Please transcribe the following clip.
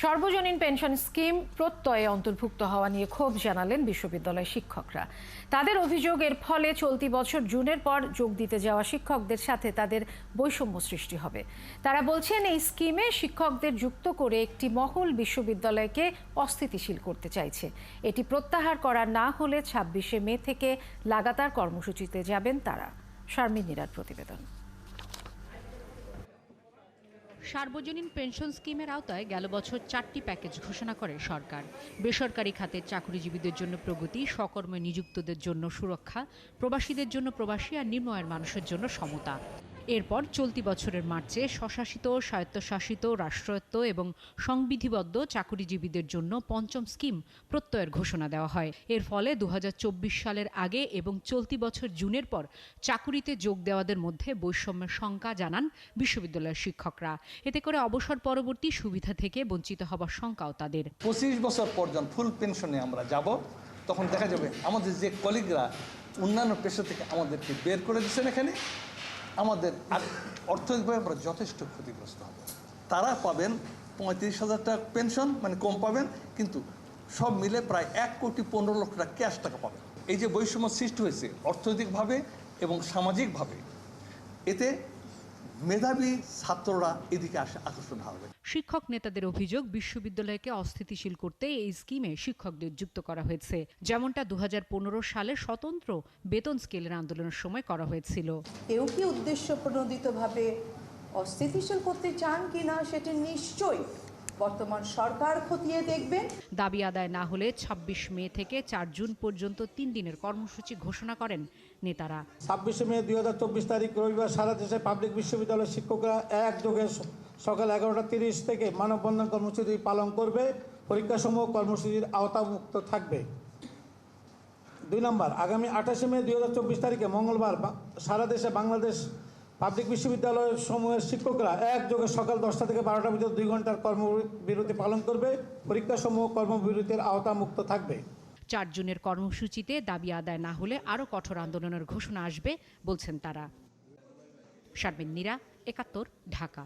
সর্বজনীন pension scheme প্রত্যয়ে অন্তর্ভুক্ত হওয়া নিয়ে ক্ষোভ জানালেন বিশ্ববিদ্যালয় শিক্ষকরা। তাদের অভিযোগ, এর ফলে চলতি বছর জুনের পর যোগ দিতে যাওয়া শিক্ষকদের সাথে তাদের বৈষম্য সৃষ্টি হবে। তারা বলছেন, এই স্কিমে শিক্ষকদের যুক্ত করে একটি মহল বিশ্ববিদ্যালয়কে অস্থিতিশীল করতে চাইছে। এটি প্রত্যাহার করা না হলে ২৬শে মে থেকে লাগাতার কর্মসূচিতে যাবেন তারা। শারমিন নীরার প্রতিবেদন। সার্বজনীন পেনশন স্কিমের আওতায় গেল বছর 4টি প্যাকেজ ঘোষণা করে সরকার। বেসরকারি খাতের চাকরিজীবীদের জন্য প্রগতি, সকর্মে নিযুক্তদের জন্য সুরক্ষা, প্রবাসীদের জন্য প্রবাসী আর নিম্ন আয়ের মানুষের জন্য সমতা। এরপর চলতি বছরের মার্চে স্বশাসিত, স্বায়ত্তশাসিত, রাষ্ট্রায়ত্ত এবং সংবিধিবদ্ধ চাকরিজীবীদের জন্য পঞ্চম স্কিম প্রত্যয়ের ঘোষণা দেওয়া হয়। এর ফলে 2024 সালের আগে এবং চলতি বছর জুনের পর চাকুরিতে যোগ দেওয়াদের মধ্যে বৈষম্যের শঙ্কা জানান বিশ্ববিদ্যালয়ের শিক্ষকরা। এতে করে অবসর পরবর্তী সুবিধা থেকে বঞ্চিত হবার শঙ্কাও তাদের। 25 বছর পর্যন্ত ফুল পেনশনে আমরা যাব, তখন দেখা যাবে আমাদের যে কলিগরা অন্যান্য পেশা থেকে আমাদেরকে বের করে দিচ্ছেন, এখানে আমাদের অর্থনৈতিকভাবে আমরা যথেষ্ট ক্ষতিগ্রস্ত হব। তারা পাবেন 35,000 টাকা পেনশন, মানে কম পাবেন, কিন্তু সব মিলে প্রায় 1,15,00,000 টাকা ক্যাশ টাকা পাবেন। এই যে বৈষম্য সৃষ্টি হয়েছে অর্থনৈতিকভাবে এবং সামাজিকভাবে, এতে মেধাবী ছাত্ররা এদিকে আকর্ষণ হবে। শিক্ষক নেতাদের অভিযোগ, বিশ্ববিদ্যালয়কে অস্থিতিশীল করতে এই স্কিমে শিক্ষকদের যুক্ত করা হয়েছে, যেমনটা 2015 সালে স্বতন্ত্র বেতন স্কেলের আন্দোলনের সময় করা হয়েছিল। কেউ কি উদ্দেশ্য প্রণোদিতভাবে অস্থিতিশীল করতে চান কিনা সেটি নিশ্চয়ই বর্তমান সরকার খতিয়ে দেখবেন। দাবি আদায় না হলে 26 মে থেকে 4 জুন পর্যন্ত 3 দিনের কর্মসূচি ঘোষণা করেন নেতারা। 26 মে 2024 তারিখ রবিবার সারা দেশে পাবলিক বিশ্ববিদ্যালয়ের শিক্ষকরা একযোগে সকাল 11:30 থেকে মানববন্ধন কর্মসূচি পালন করবে। পরীক্ষাসমূহ কর্মসূচির আওতামুক্ত থাকবে। 2 নম্বর, আগামী 28 মে 2024 তারিখে মঙ্গলবার সারা দেশে বাংলাদেশ পাবলিক বিশ্ববিদ্যালয় সমূহের শিক্ষকরা একযোগে সকাল 10টা থেকে 12টা পর্যন্ত 2 ঘন্টার কর্মবিরতি পালন করবে। পরীক্ষাসমূহ কর্মবিরতির আওতামুক্ত থাকবে। 4 জুনের কর্মসূচিতে দাবি আদায় না হলে আরও কঠোর আন্দোলনের ঘোষণা আসবে বলছেন তারা। শারমিন নীরা, 71, ঢাকা।